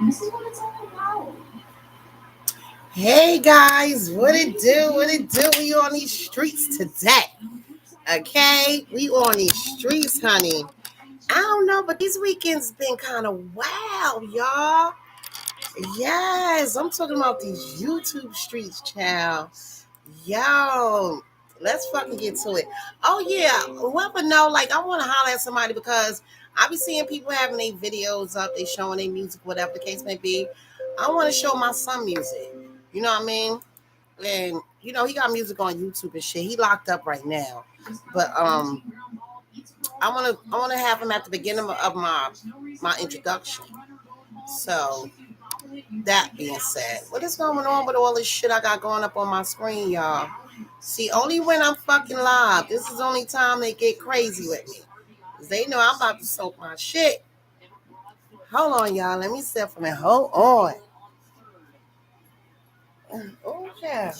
This is what it's all about. Hey guys, what it do? What it do? We on these streets today. Okay? We on these streets, honey. I don't know, but these weekends been kind of wild, y'all. Yes, I'm talking about these YouTube streets, child. Yo, let's fucking get to it. Oh yeah, whoever know, like I want to holler at somebody because I be seeing people having their videos up, they showing their music, whatever the case may be. I want to show my son music. You know what I mean? And he got music on YouTube and shit. He locked up right now, but I wanna have him at the beginning of my introduction. So that being said, what is going on with all this shit I got going up on my screen, y'all? See, only when I'm fucking live. This is the only time they get crazy with me. Cause they know I'm about to soak my shit. Hold on, y'all. Let me sit for a minute. Hold on. Oh, yeah.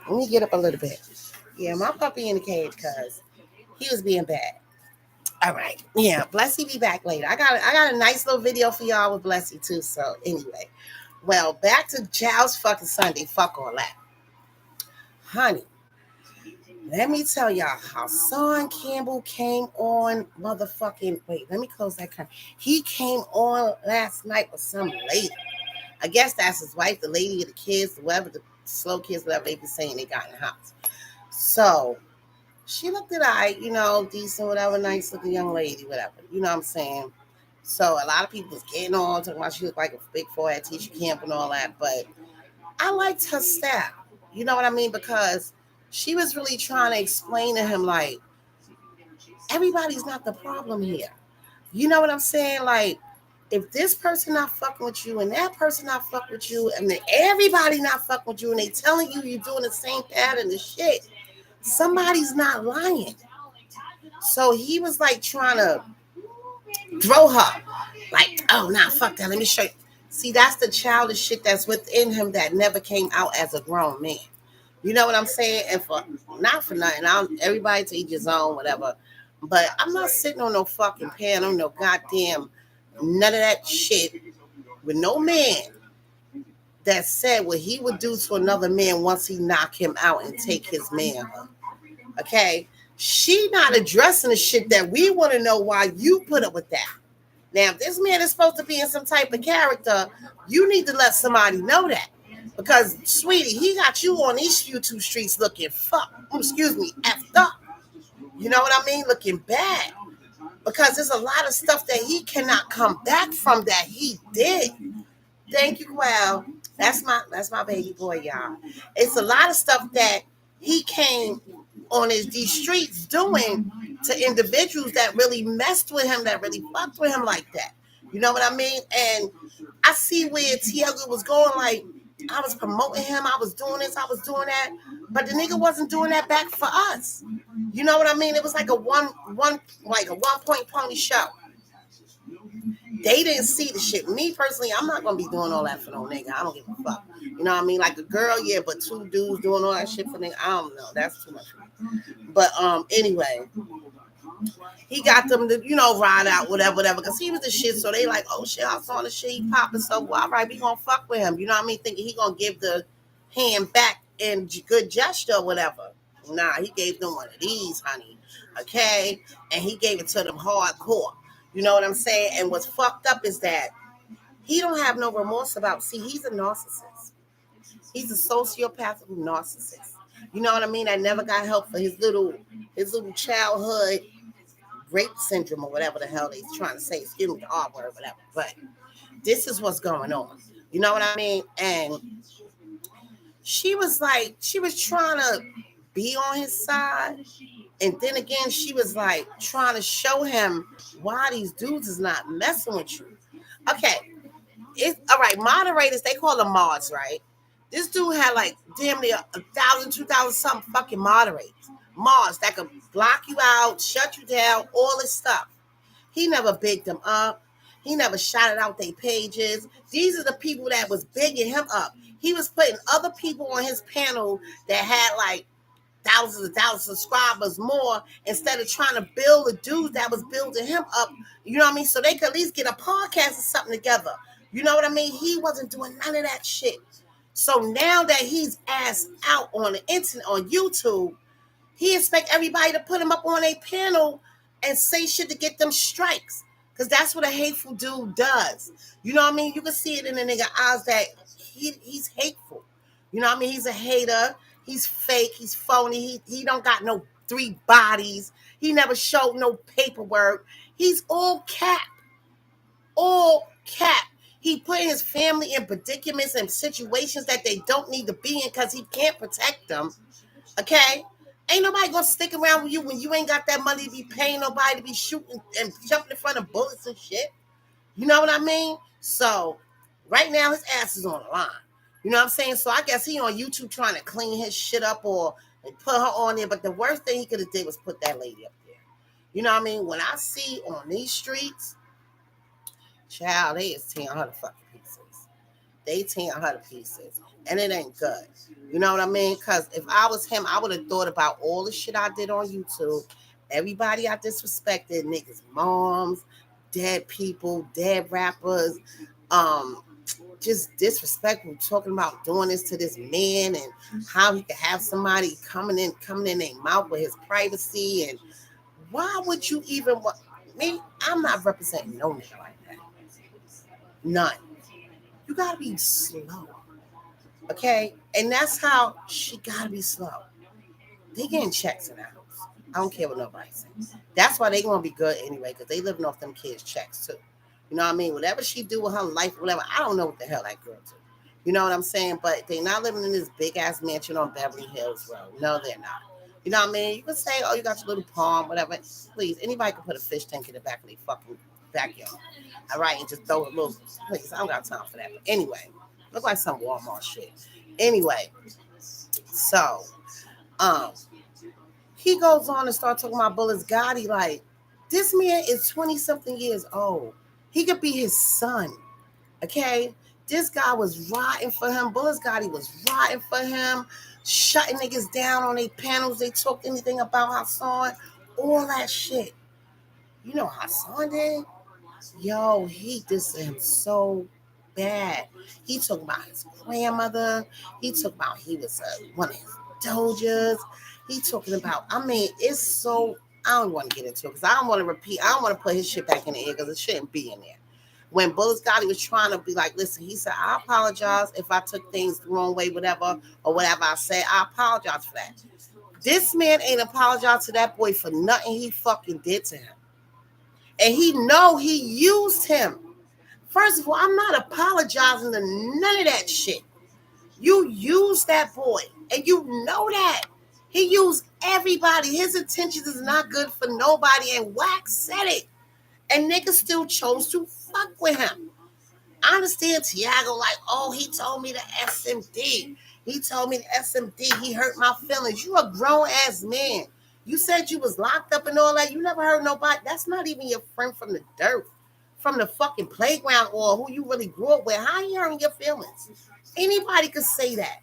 Let me get up a little bit. Yeah, my puppy in the cage because he was being bad. All right. Yeah, Blessy be back later. I got a nice little video for y'all with Blessy too. So anyway. Well, back to Child's fucking Sunday. Fuck all that. Honey, let me tell y'all how Hassan Campbell came on motherfucking. Wait, let me close that curtain. He came on last night with some lady. I guess that's his wife, the lady of the kids, whatever the slow kids, whatever they be saying they got in the house. So she looked at decent, whatever, nice looking young lady, whatever. You know what I'm saying? So a lot of people was getting on, talking about she looked like a big forehead teacher camp and all that. But I liked her style. You know what I mean? Because she was really trying to explain to him, like, everybody's not the problem here. You know what I'm saying? Like, if this person not fucking with you and that person not fucking with you and then everybody not fucking with you and they telling you you're doing the same pattern of shit, somebody's not lying. So he was like trying to throw her. Like, oh, nah, fuck that. Let me show you. See, that's the childish shit that's within him that never came out as a grown man. You know what I'm saying? And for not for nothing, everybody to each his own, whatever. But I'm not sitting on no fucking panel, no goddamn none of that shit with no man that said what he would do to another man once he knock him out and take his man. Okay? She not addressing the shit that we want to know why you put up with that. Now, if this man is supposed to be in some type of character, you need to let somebody know that. Because, sweetie, he got you on these YouTube streets looking effed up. You know what I mean? Looking bad. Because there's a lot of stuff that he cannot come back from that he did. Thank you, Quell. That's my baby boy, y'all. It's a lot of stuff that he came on these streets doing to individuals that really messed with him, that really fucked with him like that. You know what I mean? And I see where Tiago was going, like, I was promoting him, I was doing this, I was doing that, but the nigga wasn't doing that back for us. You know what I mean? It was like a one point pony show. They didn't see the shit. Me personally, I'm not gonna be doing all that for no nigga. I don't give a fuck. You know what I mean? Like a girl, yeah, but two dudes doing all that shit for nigga, I don't know. That's too much for me. But anyway, he got them to, ride out, whatever, because he was the shit. So they like, oh shit, I saw the shit he popping. So well, all right, we gonna fuck with him. You know what I mean? Thinking he gonna give the hand back in good gesture or whatever. Nah, he gave them one of these, honey. Okay, and he gave it to them hardcore. You know what I'm saying? And what's fucked up is that he don't have no remorse about. See, he's a narcissist. He's a sociopathic narcissist. You know what I mean? I never got help for his little childhood rape syndrome or whatever the hell he's trying to say. Excuse me, the R word, whatever. But this is what's going on. You know what I mean? And she was trying to be on his side. And then again, she was like trying to show him why these dudes is not messing with you. Okay. It's all right. Moderators, they call them mods, right? This dude had like damn near 1,000, 2,000 something fucking moderators. Mods that could block you out, shut you down, all this stuff. He never bigged them up. He never shouted out their pages. These are the people that was bigging him up. He was putting other people on his panel that had like thousands of subscribers more instead of trying to build the dude that was building him up. You know what I mean? So they could at least get a podcast or something together. You know what I mean? He wasn't doing none of that shit. So now that he's ass out on the internet, on YouTube, he expect everybody to put him up on a panel and say shit to get them strikes. Because that's what a hateful dude does. You know what I mean? You can see it in the nigga eyes that he's hateful. You know what I mean? He's a hater. He's fake. He's phony. He don't got no 3 bodies. He never showed no paperwork. He's all cap. All cap. He put his family in predicaments and situations that they don't need to be in because he can't protect them. Okay? Ain't nobody gonna stick around with you when you ain't got that money to be paying nobody to be shooting and jumping in front of bullets and shit. You know what I mean? So right now his ass is on the line. You know what I'm saying? So I guess he on YouTube trying to clean his shit up or put her on there. But the worst thing he could have did was put that lady up there. You know what I mean? When I see on these streets, child, they is tearing her to fucking pieces. They tearing her to pieces. And it ain't good. You know what I mean? Because if I was him, I would have thought about all the shit I did on YouTube. Everybody I disrespected, niggas' moms, dead people, dead rappers, just disrespectful, talking about doing this to this man and how he could have somebody coming in their mouth with his privacy. And why would you even want me? I'm not representing no nigga like that. None. You gotta be slow. Okay? And that's how she gotta be slow. They getting checks in the house. I don't care what nobody says. That's why they gonna be good anyway, because they living off them kids' checks too. You know what I mean? Whatever she do with her life, whatever, I don't know what the hell that girl do. You know what I'm saying? But they not living in this big ass mansion on Beverly Hills Road. No, they're not. You know what I mean? You can say, oh, you got your little palm, whatever. Please, anybody can put a fish tank in the back of their fucking backyard. All right, and just throw a little. Please, I don't got time for that. But anyway, look like some Walmart shit. Anyway, so um, he goes on and start talking about Bullets Gotti. Like, this man is 20 something years old. He could be his son. Okay? This guy was riding for him. Bullets Gotti was riding for him, shutting niggas down on their panels. They talked anything about Hassan, all that shit. You know Hassan did? Yo, he dissed him so bad. He talked about his grandmother. He talked about he was one of his dojas. He talking about, I mean, it's so, I don't want to get into it because I don't want to repeat. I don't want to put his shit back in the air because it shouldn't be in there. When Bullets Gotti was trying to be like, listen, he said, I apologize if I took things the wrong way, whatever, or whatever I said. I apologize for that. This man ain't apologized to that boy for nothing he fucking did to him. And he know he used him. First of all, I'm not apologizing to none of that shit. You used that boy, and you know that. He used everybody. His intentions is not good for nobody, and Wax said it. And niggas still chose to fuck with him. I understand Tiago like, oh, he told me the SMD. He told me the SMD. He hurt my feelings. You a grown ass man. You said you was locked up and all that. You never heard nobody. That's not even your friend from the dirt, from the fucking playground, or who you really grew up with. How you hurting your feelings? Anybody could say that.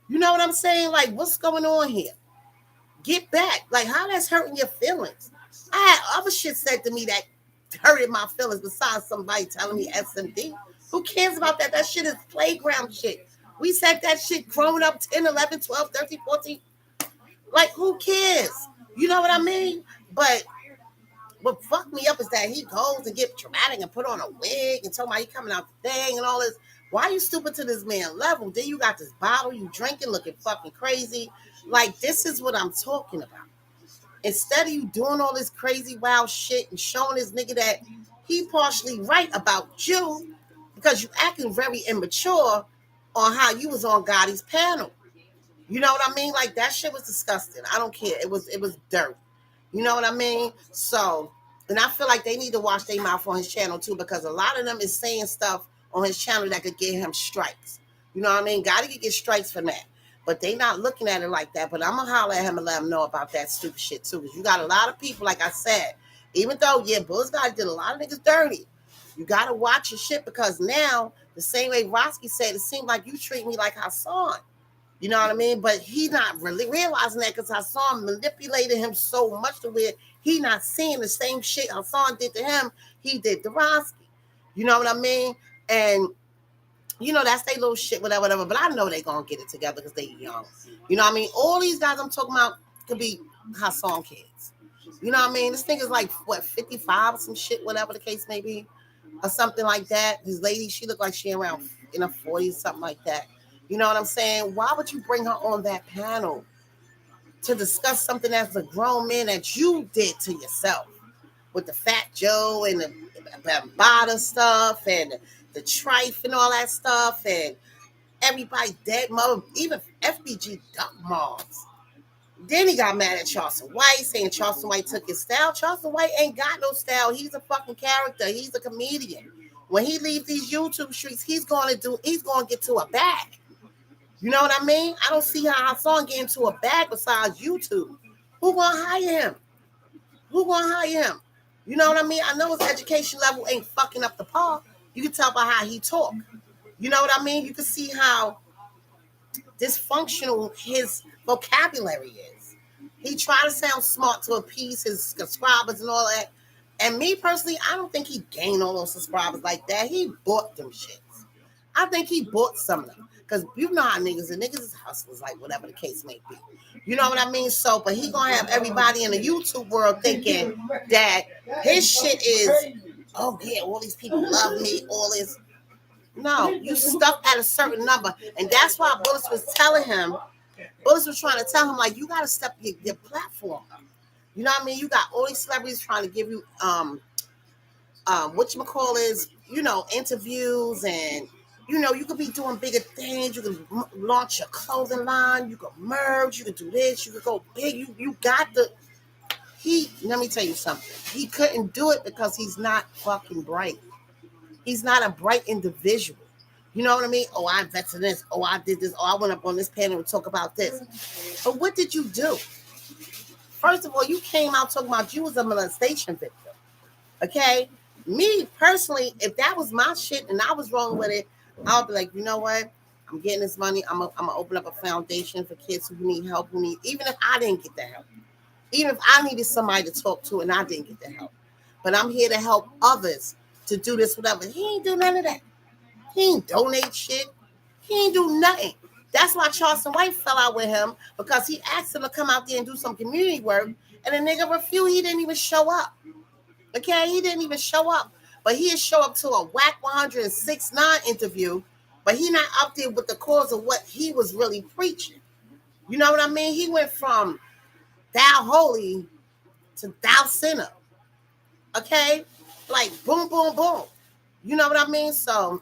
You know what I'm saying? Like, what's going on here? Get back. Like, how that's hurting your feelings? I had other shit said to me that hurted my feelings besides somebody telling me SMD. Who cares about that? That shit is playground shit. We said that shit growing up 10, 11, 12, 13, 14. Like, who cares? You know what I mean? But what fucked me up is that he goes and get dramatic and put on a wig and talking about he coming out the thing and all this. Why you stupid to this man level? Then you got this bottle, you drinking, looking fucking crazy. Like, this is what I'm talking about. Instead of you doing all this crazy wild shit and showing this nigga that he partially right about you because you acting very immature on how you was on Gotti's panel. You know what I mean? Like, that shit was disgusting. I don't care. It was dirt. You know what I mean? So, and I feel like they need to watch their mouth on his channel too, because a lot of them is saying stuff on his channel that could get him strikes. You know what I mean? Gotti could get strikes for that. But they not looking at it like that. But I'm going to holler at him and let him know about that stupid shit too. Because you got a lot of people, like I said, even though, yeah, Bullets Gotti did a lot of niggas dirty. You got to watch your shit because now, the same way Roski said, it seemed like you treat me like Hassan. You know what I mean? But he not really realizing that because Hassan manipulated him so much to where he not seeing the same shit Hassan did to him, he did to Roski. You know what I mean? And You know, that's their little shit, whatever, whatever. But I know they gonna get it together because they young. You know what I mean? All these guys I'm talking about could be Hassan kids. You know what I mean? This thing is like what 55 or some shit, whatever the case may be, or something like that. This lady, she looked like she around in her 40s, something like that. You know what I'm saying? Why would you bring her on that panel to discuss something as a grown man that you did to yourself with the Fat Joe and the Bada stuff and the trife and all that stuff and everybody dead mother, even FBG duck moms. Then he got mad at Charleston White, saying Charleston White took his style. Charleston White ain't got no style. He's a fucking character. He's a comedian. When he leaves these YouTube streets, he's gonna get to a bag. You know what I mean? I don't see how Hassan get into a bag besides YouTube. Who gonna hire him? Who gonna hire him? You know what I mean? I know his education level ain't fucking up the par. You can tell by how he talk. You know what I mean? You can see how dysfunctional his vocabulary is. He try to sound smart to appease his subscribers and all that. And me personally, I don't think he gained all those subscribers like that. He bought them shits. I think he bought some of them. Because you know how niggas, and niggas is hustlers, like whatever the case may be. You know what I mean? So, but he gonna have everybody in the YouTube world thinking that his shit is, oh yeah, all these people love me, all this. No, you stuck at a certain number. And that's why Bullets was telling him, Bullets was trying to tell him, like, you got to step your platform up. You know what I mean? You got all these celebrities trying to give you, whatchamacallit, you know, interviews and, you know, you could be doing bigger things. You can launch your clothing line. You could merge. You could do this. You could go big. You got the, let me tell you something. He couldn't do it because he's not fucking bright. He's not a bright individual. You know what I mean? Oh, I invested in this. Oh, I did this. Oh, I went up on this panel to talk about this. But what did you do? First of all, you came out talking about you was a molestation victim. Okay? Me, personally, if that was my shit and I was wrong with it, I would be like, you know what? I'm getting this money. I'm going to open up a foundation for kids who need help, even if I didn't get the help. Even if I needed somebody to talk to and I didn't get the help. But I'm here to help others to do this, whatever. He ain't do none of that. He ain't donate shit. He ain't do nothing. That's why Charleston White fell out with him, because he asked him to come out there and do some community work, and the nigga refused. He didn't even show up. Okay? He didn't even show up. But he'd show up to a whack 106.9 interview, but he not up there with the cause of what he was really preaching. You know what I mean? He went from thou holy to thou sinner. Okay? Like boom, boom, boom. You know what I mean? So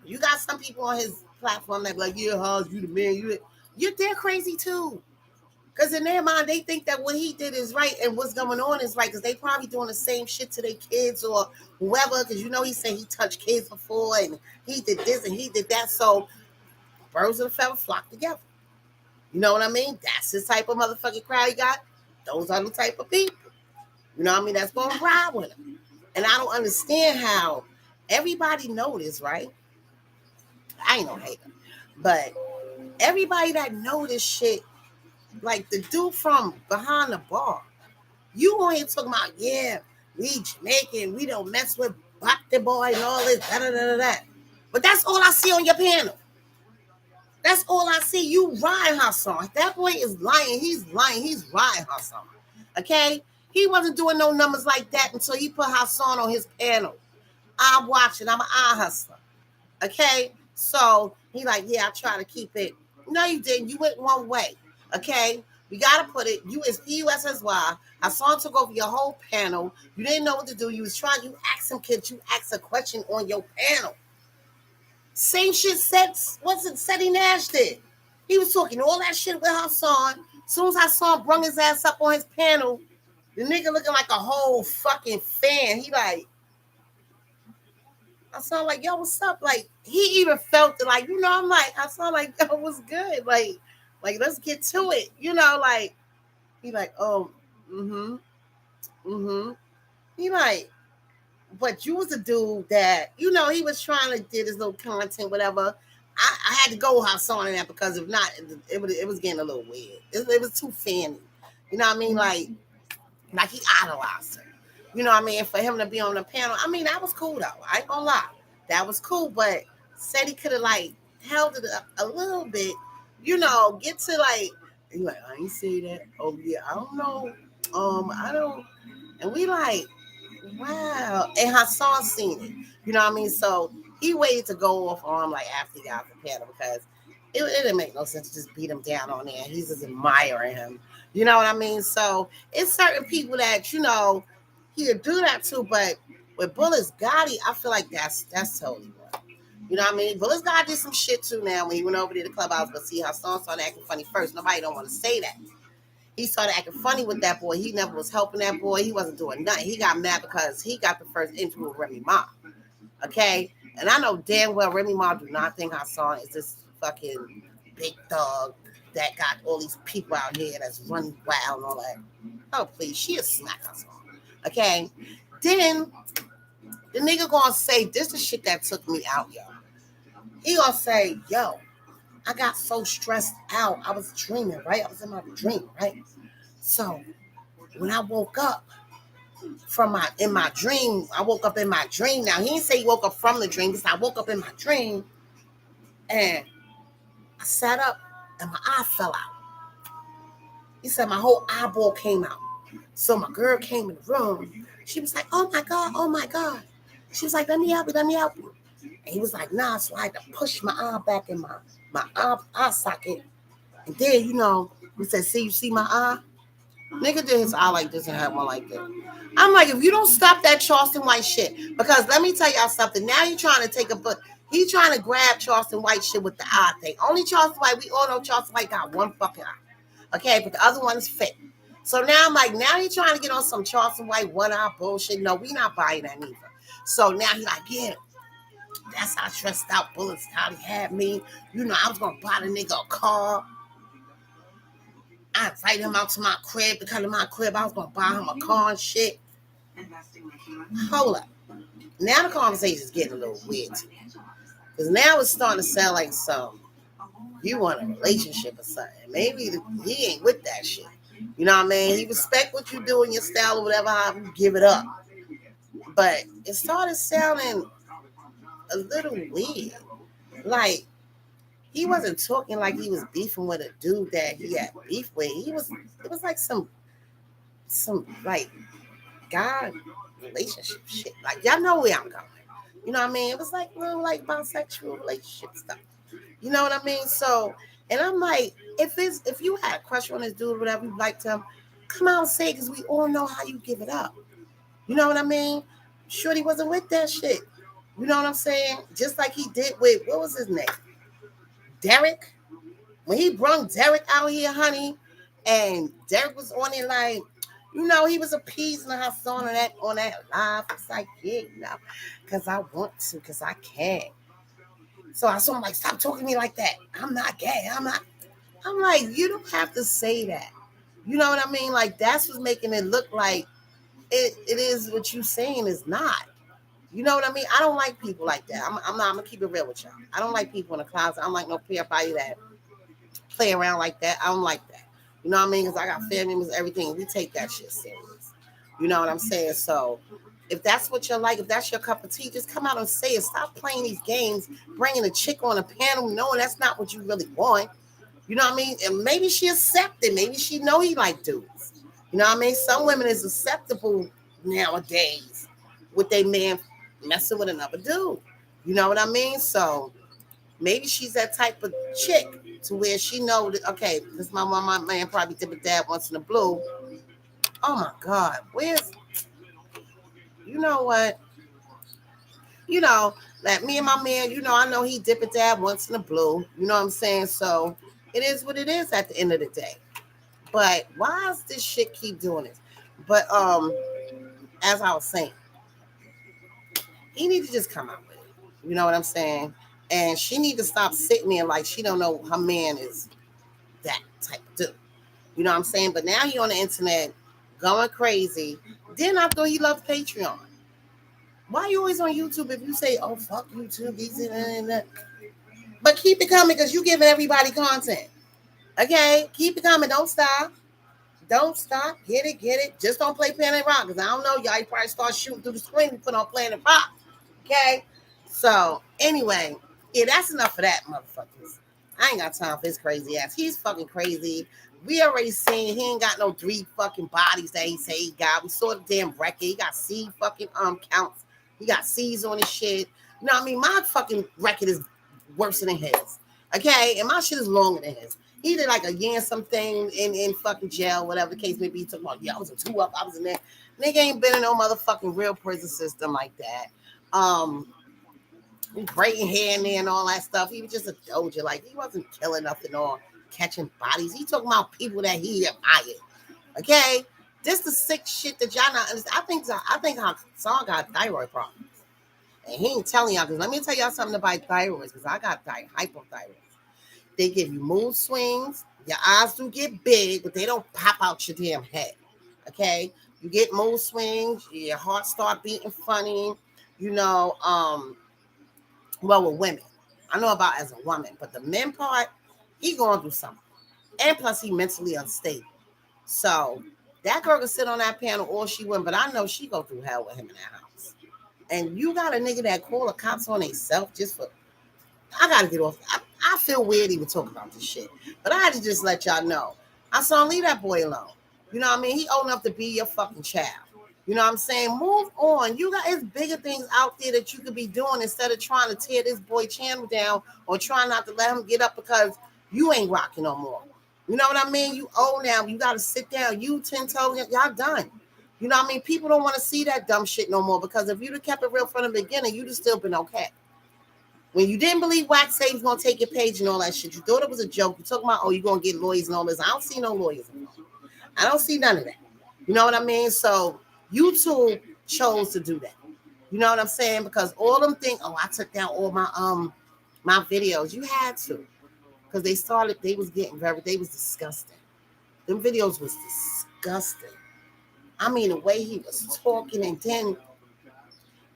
you got some people on his platform that be like, yeah, Hans, you the man. They're crazy too. Because in their mind, they think that what he did is right and what's going on is right. Because they probably doing the same shit to their kids or whoever. Because you know he said he touched kids before and he did this and he did that. So birds of a feather flock together. You know what I mean? That's the type of motherfucking crowd he got. Those are the type of people. You know what I mean? That's going to ride with him. And I don't understand how everybody know this, right? I ain't no hater. But everybody that know this shit, like the dude from behind the bar, you on here talking about, yeah, we Jamaican, we don't mess with Black the Boy and all this, da da da da da. But that's all I see on your panel. That's all I see. You riding Hassan. That boy is lying. He's lying. He's riding Hassan. Okay? He wasn't doing no numbers like that until he put Hassan on his panel. I'm watching. I'm an eye hustler. Okay? So he like, yeah, I try to keep it. No, you didn't. You went one way. Okay? We got to put it. You is PUSSY. Hassan took over your whole panel. You didn't know what to do. You was trying. You asked some kids. You asked a question on your panel. Same shit Seti Nash did. He was talking all that shit with Hassan. As soon as Hassan brung his ass up on his panel, the nigga looking like a whole fucking fan. He like, I saw like, yo, what's up? Like, he even felt it, like, you know, I'm like, I saw like, yo, what's good? Like, let's get to it. You know, like, he like, oh, He like, but you was a dude that, you know, he was trying to do his little content, whatever. I had to go Hassan in that because if not, it was getting a little weird. It was too fanny. You know what I mean? Like he idolized her. You know what I mean? For him to be on the panel, I mean, that was cool though. I ain't gonna lie. That was cool, but said he could have like held it up a little bit, get to like, you like, I ain't say that. Oh yeah, I don't know. I don't, and we like, wow. And Hassan seen it. You know what I mean? So he waited to go off on him like after he got off the panel because it didn't make no sense to just beat him down on there. He's just admiring him. You know what I mean? So it's certain people that, he'll do that too, but with Bullis Gotti, I feel like that's totally wrong. You know what I mean? Bullis Gotti did some shit too now when he went over to the clubhouse, but see how Hassan started acting funny first. Nobody don't want to say that. He started acting funny with that boy. He never was helping that boy. He wasn't doing nothing. He got mad because he got the first interview with Remy Ma. Okay? And I know damn well Remy Ma do not think Hassan is this fucking big dog that got all these people out here that's running wild and all that. Oh, please. She is smack Hassan. Okay? Then the nigga gonna say, this is shit that took me out, yo. He gonna say, yo, I got so stressed out. I was dreaming, right? I was in my dream, right? So when I woke up in my dream, I woke up in my dream. Now he didn't say he woke up from the dream, because I woke up in my dream and I sat up and my eye fell out. He said my whole eyeball came out. So my girl came in the room. She was like, oh my God, oh my God. She was like, let me help you, let me help you. And he was like, nah, so I had to push my eye back in my eye socket. And then, he said, see, you see my eye? Nigga did his eye like this and had one like that. I'm like, if you don't stop that Charleston White shit, because let me tell y'all something. Now you're trying to take he's trying to grab Charleston White shit with the eye thing. Only Charleston White, we all know Charleston White got one fucking eye. Okay, but the other one is fake. So now I'm like, now you're trying to get on some Charleston White one eye bullshit. No, we not buying that neither. So now he's like, yeah, that's how stressed out Bullets how he had me. I was gonna buy the nigga a car. I invited him out to my crib to come to my crib. I was gonna buy him a car and shit. Hold up. Now the conversation is getting a little weird to me. Because now it's starting to sound like you want a relationship or something. Maybe he ain't with that shit. You know what I mean? He respect what you do in your style or whatever, how you give it up. But it started sounding a little weird. Like, he wasn't talking like he was beefing with a dude that he had beef with. It was like some like God relationship shit. Like, y'all know where I'm going. You know what I mean? It was like little like bisexual relationship stuff. You know what I mean? So, and I'm like, if you had a crush on this dude or whatever, you liked him, come out and say it, because we all know how you give it up. You know what I mean? Shorty wasn't with that shit. You know what I'm saying? Just like he did with, what was his name? Derek. When he brung Derek out here, honey, and Derek was on it like, he was appeasing Hassan on that live. It's like, yeah, because I want to, because I can. So I saw him like, stop talking to me like that. I'm not gay. I'm not. I'm like, you don't have to say that. You know what I mean? Like, that's what's making it look like it is what you saying is not. You know what I mean? I don't like people like that. I'm not. I'm gonna keep it real with y'all. I don't like people in the closet. I don't like no peer body that play around like that. I don't like that. You know what I mean? Because I got family members, everything. We take that shit serious. You know what I'm saying? So if that's what you're like, if that's your cup of tea, just come out and say it. Stop playing these games, bringing a chick on a panel, knowing that's not what you really want. You know what I mean? And maybe she accepted. Maybe she know he like dudes. You know what I mean? Some women is acceptable nowadays with their man messing with another dude. You know what I mean? So maybe she's that type of chick to where she know that, okay, this my man probably did with dad once in the blue. Oh my God, you know what? Like me and my man, I know he dip it dab once in the blue. You know what I'm saying? So it is what it is at the end of the day. But why does this shit keep doing this? But as I was saying, he need to just come out with it. You know what I'm saying? And she need to stop sitting there like she don't know her man is that type of dude. You know what I'm saying? But now he on the internet going crazy. Then I thought he loved Patreon. Why you always on YouTube if you say, oh, fuck YouTube, these and that? But keep it coming because you giving everybody content. Okay? Keep it coming. Don't stop. Don't stop. Get it. Just don't play Planet Rock because I don't know. Y'all probably start shooting through the screen and put on Planet Rock. Okay? So, anyway, Yeah, that's enough for that, motherfuckers. I ain't got time for his crazy ass. He's fucking crazy. We already seen he ain't got no 3 fucking bodies that he say he got. We saw the damn record. He got C fucking counts. He got C's on his shit. You know what I mean? My fucking record is worse than his. Okay? And my shit is longer than his. He did like a year and something in fucking jail, whatever the case may be. He talking about, yeah, I was a 2 up, I was in there. Nigga ain't been in no motherfucking real prison system like that. Braiding hair in there and all that stuff. He was just a doja. Like, he wasn't killing nothing or catching bodies. He talking about people that he admired. Okay? This the sick shit that y'all not understand. I think Hassan got thyroid problems. And he ain't telling y'all, because let me tell y'all something about thyroids, because I got hypothyroid. They give you mood swings. Your eyes do get big, but they don't pop out your damn head. Okay? You get mood swings. Your heart start beating funny. You know, well, with women. I know about as a woman, but the men part, he going through something. And plus, he mentally unstable. So that girl can sit on that panel all she want, but I know she go through hell with him in that house. And you got a nigga that call the cops on himself just for. I gotta get off. I feel weird even talking about this shit, but I had to just let y'all know. I saw leave that boy alone. You know what I mean? He old enough to be your fucking child. You know what I'm saying? Move on. You got it's bigger things out there that you could be doing instead of trying to tear this boy channel down or trying not to let him get up because you ain't rocking no more. You know what I mean? You old now. You got to sit down. You 10 toes. Y'all done. You know what I mean? People don't want to see that dumb shit no more because if you'd have kept it real from the beginning, you'd have still been okay. When you didn't believe Wax said he's going to take your page and all that shit, you thought it was a joke. You talking about, oh, you're going to get lawyers and all this. I don't see no lawyers. I don't see none of that. You know what I mean? So YouTube chose to do that. You know what I'm saying? Because all them think, oh, I took down all my videos. You had to. Because they was disgusting. Them videos was disgusting. I mean, the way he was talking, and then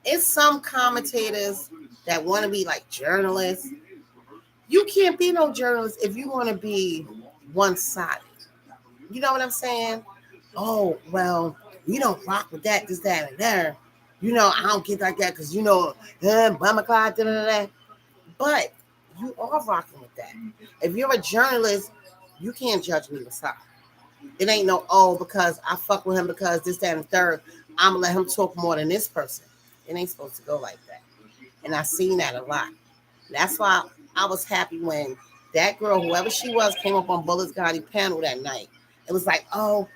it's some commentators that want to be like journalists. You can't be no journalist if you want to be one-sided. You know what I'm saying? Oh, well, you don't rock with that, this, that, and there. You know, I don't get like that because, you know, Bama Clyde, da, da, da. But you are rocking with that. If you're a journalist, you can't judge me with side. It ain't no, oh, because I fuck with him because this, that, and third, I'm going to let him talk more than this person. It ain't supposed to go like that. And I've seen that a lot. That's why I was happy when that girl, whoever she was, came up on Bullet's Gotti panel that night. It was like, oh,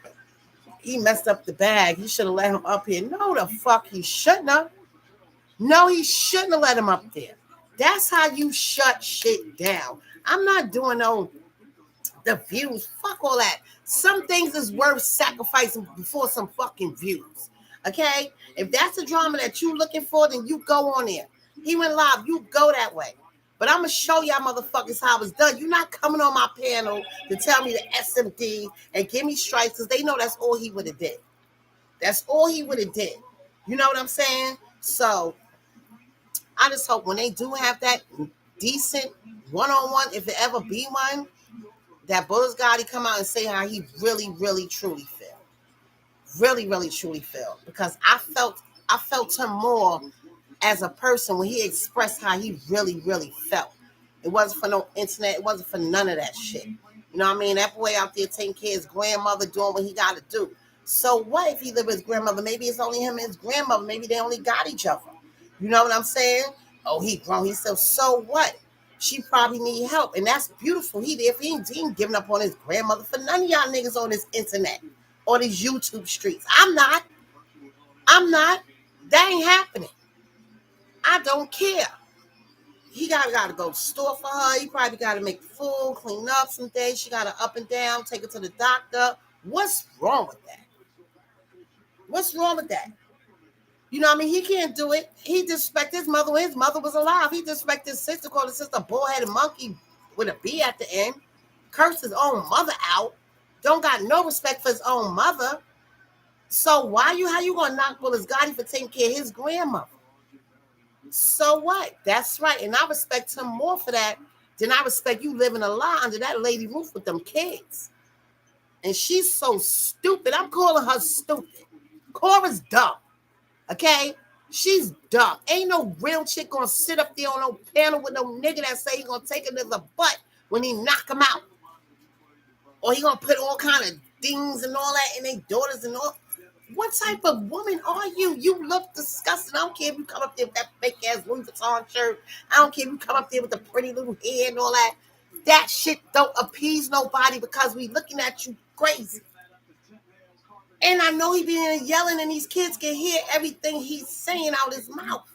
he messed up the bag. He should have let him up here. No, the fuck he shouldn't have. No, he shouldn't have let him up there. That's how you shut shit down. I'm not doing the views. Fuck all that. Some things is worth sacrificing before some fucking views. Okay? If that's the drama that you looking for, then you go on there. He went live. You go that way. But I'm going to show y'all motherfuckers how it's done. You're not coming on my panel to tell me the SMD and give me strikes because they know that's all he would have did. That's all he would have did. You know what I'm saying? So I just hope when they do have that decent one-on-one, if it ever be one, that Bullet's Gotti come out and say how he really, really, truly feel. Really, really, truly feel. Because I felt him more as a person when he expressed how he really, really felt. It wasn't for no internet. It wasn't for none of that shit. You know what I mean? That boy out there taking care of his grandmother, doing what he got to do. So what if he lived with his grandmother? Maybe it's only him and his grandmother. Maybe they only got each other. You know what I'm saying? Oh, he grown. He said, so what? She probably need help. And that's beautiful. He ain't giving up on his grandmother for none of y'all niggas on this internet or these YouTube streets. I'm not. That ain't happening. I don't care. He got to go to the store for her. He probably got to make food, clean up some days. She got to up and down, take her to the doctor. What's wrong with that? What's wrong with that? You know what I mean? He can't do it. He disrespect his mother when his mother was alive. He disrespect his sister, called his sister a bullheaded monkey with a B at the end. Cursed his own mother out. Don't got no respect for his own mother. So how you gonna knock Bullet's Gotti for taking care of his grandmother? So what? That's right. And I respect him more for that than I respect you living a lie under that lady roof with them kids. And she's so stupid. I'm calling her stupid. Cora's dumb. Okay? She's dumb. Ain't no real chick gonna sit up there on no panel with no nigga that say he gonna take it to the butt when he knock him out. Or he gonna put all kind of things and all that in their daughters and all. What type of woman are you? You look disgusting. I don't care if you come up there with that fake ass Louis Vuitton shirt. I don't care if you come up there with the pretty little hair and all that. That shit don't appease nobody because we looking at you crazy. And I know he be yelling and these kids can hear everything he's saying out his mouth.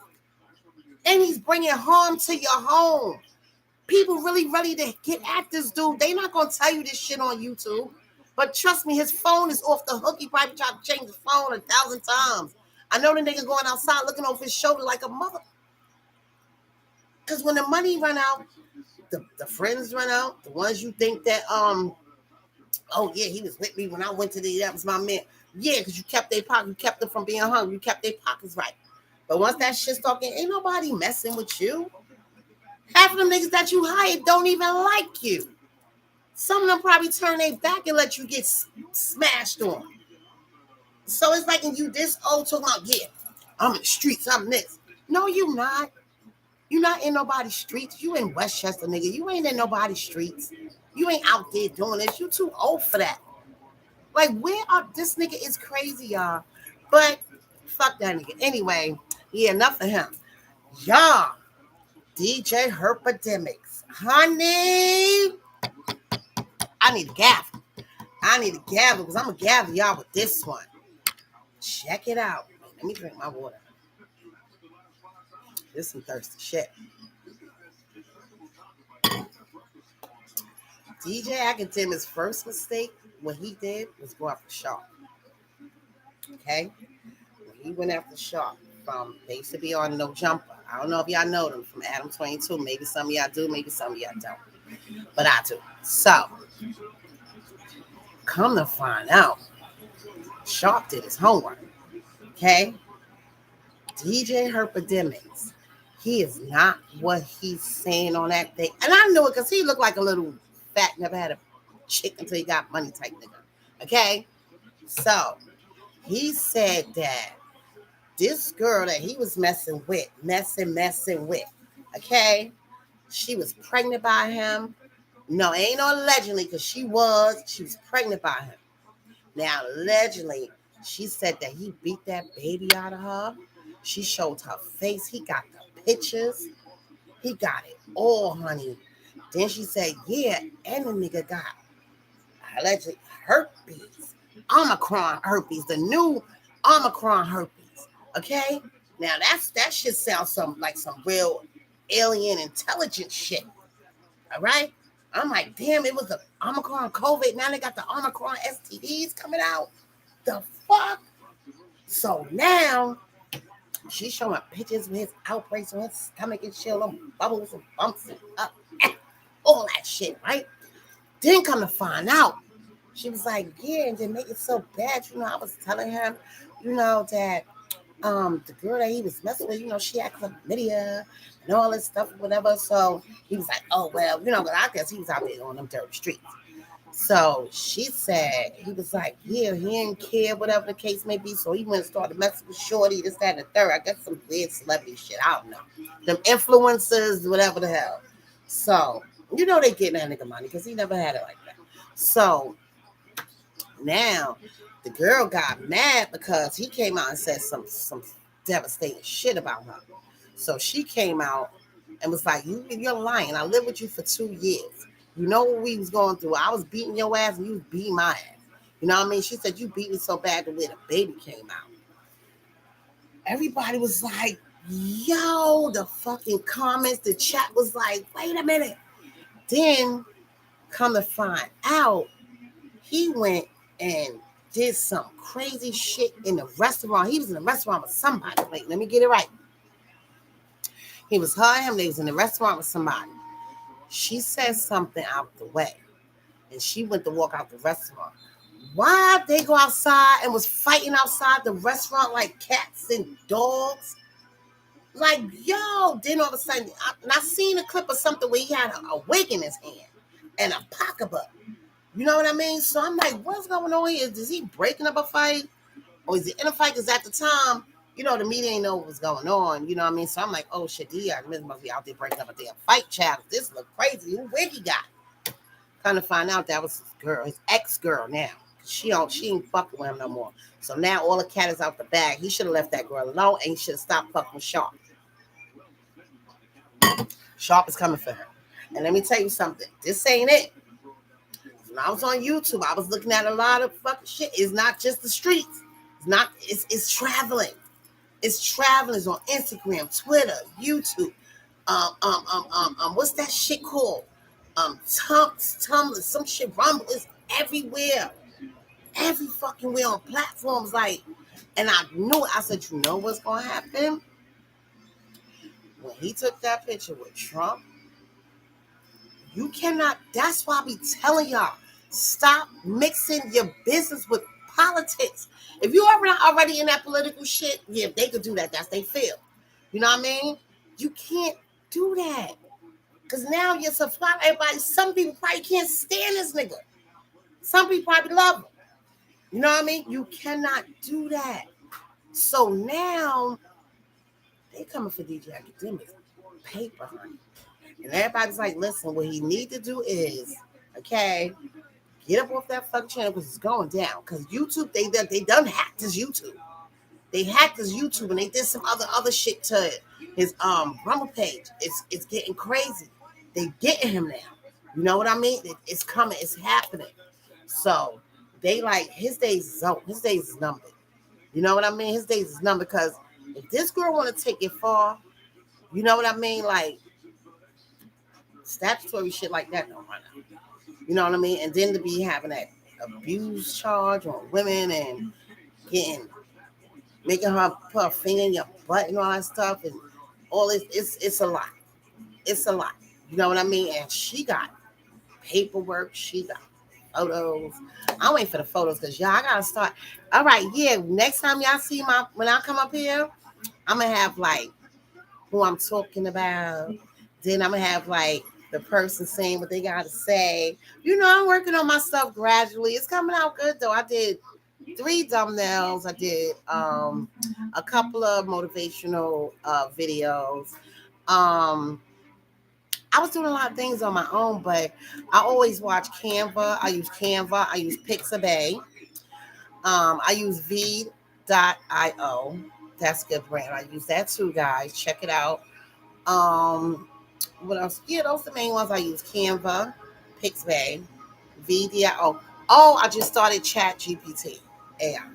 And he's bringing harm to your home. People really ready to get at this dude. They not going to tell you this shit on YouTube. But trust me, his phone is off the hook. He probably tried to change his phone 1,000 times. I know the nigga going outside looking over his shoulder like a mother. Because when the money run out, the friends run out. The ones you think that, oh yeah, he was with me when I went to that was my man. Yeah, because you kept their pocket. You kept them from being hungry. You kept their pockets right. But once that shit's talking, ain't nobody messing with you. Half of them niggas that you hired don't even like you. Some of them probably turn their back and let you get smashed on. So it's like you this old talking about, yeah, I'm in the streets, I'm this. No, you not. You not in nobody's streets. You in Westchester, nigga. You ain't in nobody's streets. You ain't out there doing this. You too old for that. Like, where are this nigga is crazy, y'all. But fuck that nigga. Anyway, yeah, enough of him. Y'all, DJ Herpedemiks. Honey, I need a gavel. I need a gavel because I'm going to gavel y'all with this one. Check it out. Let me drink my water. This is some thirsty shit. DJ Academics' first mistake, what he did was go after Sharp. Okay? He went after Sharp from, they used to be on No Jumper. I don't know if y'all know them from Adam 22. Maybe some of y'all do, maybe some of y'all don't. But I do. So, come to find out, Sharp did his homework. Okay? DJ Herpedemiks, he is not what he's saying on that thing. And I knew it because he looked like a little fat, never had a chick until he got money type nigga. Okay? So, he said that this girl that he was messing with, okay? She was pregnant by him. No, ain't no allegedly, because she was pregnant by him. Now, allegedly, she said that he beat that baby out of her. She showed her face. He got the pictures. He got it all, honey. Then she said, yeah, and the nigga got allegedly herpes. Omicron herpes, the new Omicron herpes. Okay? Now, that shit sounds like some real alien intelligent shit. All right? I'm like, damn, it was the Omicron COVID. Now they got the Omicron STDs coming out. The fuck? So now, she's showing pictures with his outbreaks on his stomach and shit, little bubbles and bumps and up, all that shit, right? Then come to find out, she was like, yeah, and then make it so bad, I was telling him, that the girl that he was messing with, she had chlamydia and all this stuff, whatever. So he was like, oh, well, but I guess he was out there on them dirty streets. So she said, he was like, yeah, he didn't care, whatever the case may be. So he went and started messing with Shorty, this, that, and the third. I guess some weird celebrity shit. I don't know. Them influencers, whatever the hell. So, they getting that nigga money because he never had it like that. So now the girl got mad because he came out and said some devastating shit about her. So she came out and was like, you're lying. I lived with you for 2 years. You know what we was going through. I was beating your ass and you was beating my ass. You know what I mean? She said, you beat me so bad to where the baby came out. Everybody was like, yo, the fucking comments, the chat was like, wait a minute. Then, come to find out, he went and did some crazy shit in the restaurant. He was in the restaurant with somebody. Wait, let me get it right. He was her and him. They was in the restaurant with somebody. She said something out the way. And she went to walk out the restaurant. Why they go outside and was fighting outside the restaurant like cats and dogs? Like, yo. Then all of a sudden, I seen a clip of something where he had a wig in his hand and a pocketbook. You know what I mean? So I'm like, what's going on here? Is he breaking up a fight? Or is he in a fight? Because at the time, The media ain't know what was going on. You know what I mean? So I'm like, oh shit, D.R. must be out there breaking up a damn fight, child. This look crazy. Where he got? Kind of find out that was his girl, his ex-girl now. She ain't fucking with him no more. So now all the cat is out the bag. He should have left that girl alone and he should have stopped fucking with Sharp. Sharp is coming for her. And let me tell you something. This ain't it. When I was on YouTube, I was looking at a lot of fucking shit. It's not just the streets. It's traveling. It's traveling. It's on Instagram, Twitter, YouTube. What's that shit called? Tumblr, some shit, Rumble is everywhere. Every fucking way on platforms, like, and I knew it. I said, you know what's gonna happen? When he took that picture with Trump, you cannot, that's why I be telling y'all, stop mixing your business with politics. If you are not already in that political shit, yeah, they could do that. That's they feel. You know what I mean? You can't do that. Because now you're supplying everybody. Some people probably can't stand this nigga. Some people probably love him. You know what I mean? You cannot do that. So now they coming for DJ Academics. Paper, honey. And everybody's like, listen, what he need to do is, okay, get up off that fucking channel because it's going down. Because YouTube, they done hacked his YouTube. They hacked his YouTube and they did some other shit to his Rumble page. It's getting crazy. They getting him now. You know what I mean? It's coming. It's happening. So they like his days is over. His days is numbered. You know what I mean? His days is numbered because if this girl want to take it far, you know what I mean? Like statutory shit like that don't run out. You know what I mean? And then to be having that abuse charge on women and making her put her finger in your butt and all that stuff and all this, it's a lot. It's a lot. You know what I mean? And she got paperwork. She got photos. I'm waiting for the photos because y'all, I gotta start. All right, yeah. Next time y'all see when I come up here, I'm gonna have like who I'm talking about. Then I'm gonna have like the person saying what they gotta say. I'm working on my stuff gradually. It's coming out good though. I did 3 thumbnails. I did a couple of motivational videos. I was doing a lot of things on my own, but I always watch Canva. I use Canva. I use Pixabay. I use V.io. That's a good brand. I use that too, guys. Check it out. What else? Yeah, those are the main ones I use. Canva, Pixabay, V.io. Oh, I just started Chat GPT. Yeah.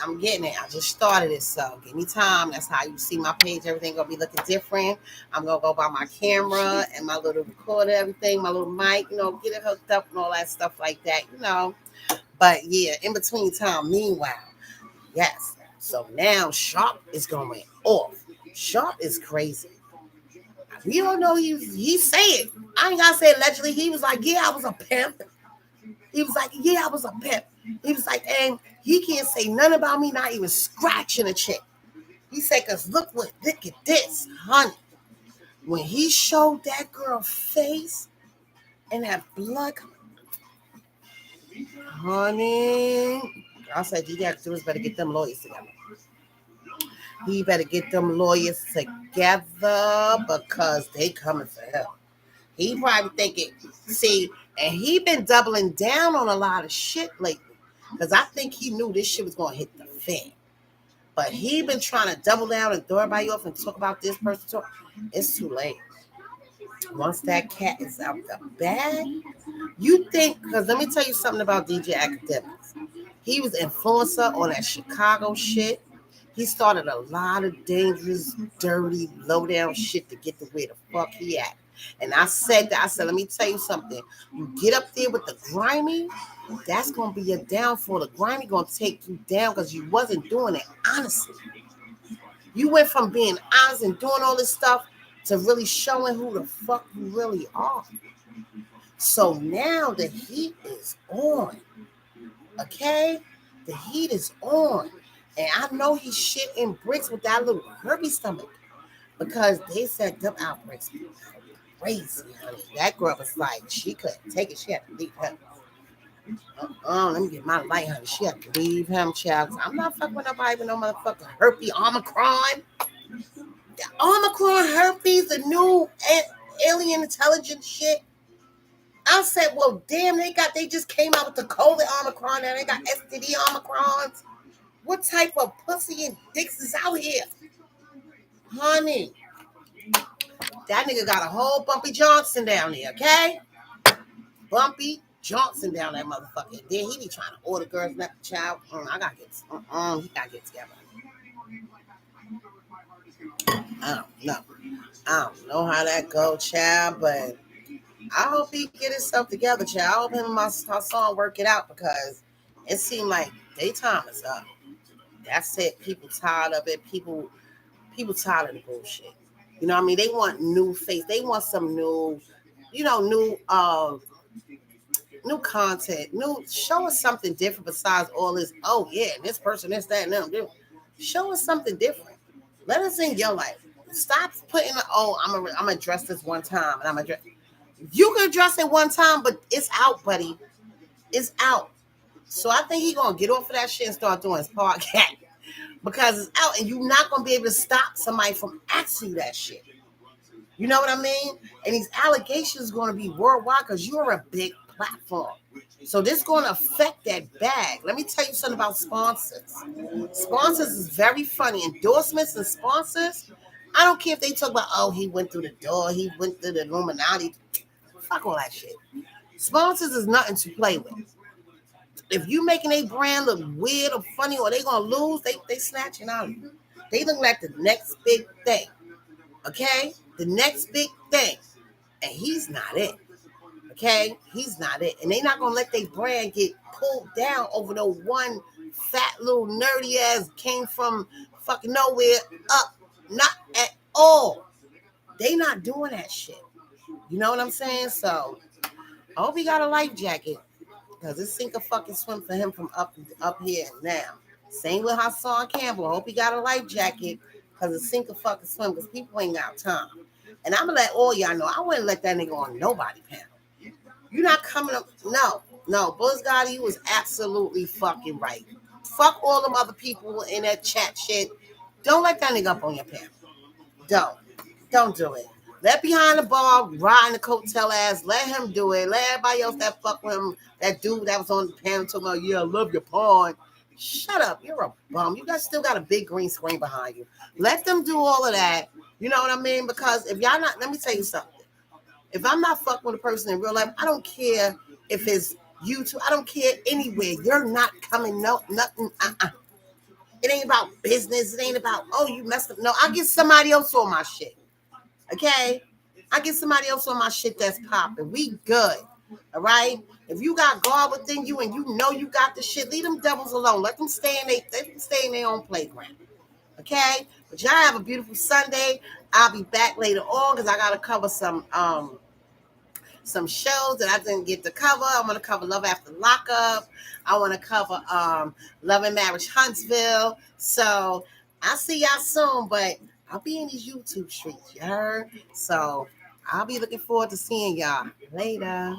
I'm getting it. I just started it, so give me time. That's how you see my page. Everything gonna be looking different. I'm gonna go buy my camera and my little recorder, everything, my little mic, get it hooked up and all that stuff like that. But yeah, in between time, meanwhile, yes. So now Sharp is going off. Sharp is crazy. We don't know he said. I ain't gotta say allegedly. He was like, yeah, I was a pimp. He was like, yeah, I was a pimp. He was like, and he can't say nothing about me, not even scratching a chick. He said, because look at this, honey. When he showed that girl face and that blood, honey, I said, you got to better get them lawyers together. He better get them lawyers together because they coming for him. He probably thinking, see, and he been doubling down on a lot of shit lately. Because I think he knew this shit was going to hit the fan. But he been trying to double down and throw everybody off and talk about this person. It's too late. Once that cat is out the bag, you think, because let me tell you something about DJ Academics. He was influencer on that Chicago shit. He started a lot of dangerous, dirty, low-down shit to get to where the fuck he at. And I said, let me tell you something. You get up there with the grimy, that's going to be your downfall. The grimy going to take you down because you wasn't doing it honestly. You went from being honest and doing all this stuff to really showing who the fuck you really are. So now the heat is on. Okay? The heat is on. And I know he's shitting bricks with that little herpy stomach because they said them outbreaks crazy, honey. That girl was like, she couldn't take it. She had to leave him. Let me get my light, honey. She had to leave him, child. I'm not fucking with nobody with no motherfucking herpes, Omicron. Omicron herpes, the new alien intelligence shit. I said, well, damn, they just came out with the COVID Omicron and they got STD Omicrons. What type of pussy and dicks is out here? Honey, that nigga got a whole Bumpy Johnson down there, okay? Bumpy Johnson down that motherfucker. Then he be trying to order girls left the child. I gotta get, he gotta get together. I don't know. I don't know how that go, child, but I hope he get himself together, child. I hope him and my son work it out because it seemed like daytime is up. That's it. People tired of it. People tired of the bullshit. You know what I mean? They want new face. They want some new, new content. Show us something different besides all this. Oh yeah, this person, this, that, and them. Show us something different. Let us in your life. Stop putting. I'm gonna address this one time, and I'm gonna. You can address it one time, but it's out, buddy. It's out. So I think he's gonna get off of that shit and start doing his podcast because it's out, and you're not gonna be able to stop somebody from asking you that shit. You know what I mean? And these allegations are gonna be worldwide because you're a big platform. So this is gonna affect that bag. Let me tell you something about sponsors. Sponsors is very funny. Endorsements and sponsors. I don't care if they talk about, oh, he went through the door, he went through the Illuminati. Fuck all that shit. Sponsors is nothing to play with. If you making a brand look weird or funny or they gonna lose, they snatching out of you. They look like the next big thing. Okay? The next big thing. And he's not it. Okay? He's not it. And they not gonna let their brand get pulled down over the one fat little nerdy ass came from fucking nowhere up. Not at all. They not doing that shit. You know what I'm saying? So I hope he got a life jacket. Because it's sink or fucking swim for him from up here now. Same with Hassan Campbell. I hope he got a life jacket. Because it's sink or fucking swim. Because people ain't got time. And I'm going to let all y'all know. I wouldn't let that nigga on nobody panel. You're not coming up. No. Buzz Gotti, you was absolutely fucking right. Fuck all them other people in that chat shit. Don't let that nigga up on your panel. Don't do it. Let behind the bar, riding the coattail ass, let him do it. Let everybody else that fuck with him, that dude that was on the panel talking about, yeah, I love your pawn. Shut up. You're a bum. You guys still got a big green screen behind you. Let them do all of that. You know what I mean? Because if y'all not, let me tell you something. If I'm not fucking with a person in real life, I don't care if it's YouTube. I don't care anywhere. You're not coming, nothing. It ain't about business. It ain't about, oh, you messed up. No, I'll get somebody else on my shit. Okay? I get somebody else on my shit that's popping. We good. All right? If you got God within you and you know you got the shit, leave them devils alone. Let them stay in their own playground. Okay? But y'all have a beautiful Sunday. I'll be back later on because I gotta cover some shows that I didn't get to cover. I'm gonna cover Love After Lockup. I want to cover Love and Marriage Huntsville. So I'll see y'all soon, but I'll be in these YouTube streets, you heard? So I'll be looking forward to seeing y'all later.